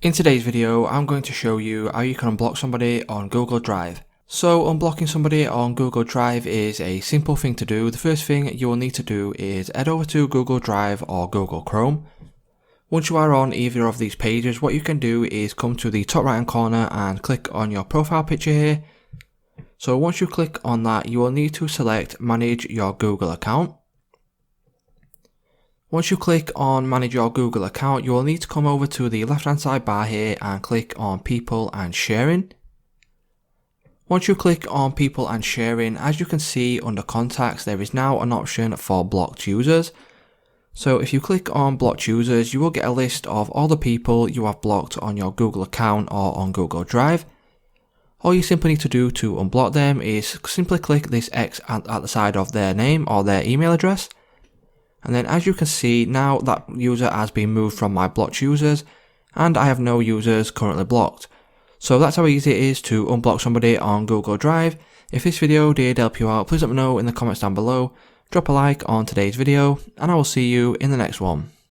In today's video, I'm going to show you how you can unblock somebody on Google Drive. So unblocking somebody on Google Drive is a simple thing to do. The first thing you will need to do is head over to Google Drive or Google Chrome. Once you are on either of these pages, what you can do is come to the top right hand corner and click on your profile picture here. So once you click on that, you will need to select Manage Your Google Account. Once you click on Manage Your Google Account, you will need to come over to the left hand side bar here and click on People and Sharing. Once you click on People and Sharing, as you can see under Contacts, there is now an option for blocked users. So if you click on blocked users, you will get a list of all the people you have blocked on your Google account or on Google Drive. All you simply need to do to unblock them is simply click this X at the side of their name or their email address. And then as you can see, now that user has been moved from my blocked users and I have no users currently blocked. So that's how easy it is to unblock somebody on Google Drive. If this video did help you out, please let me know in the comments down below. Drop a like on today's video and I will see you in the next one.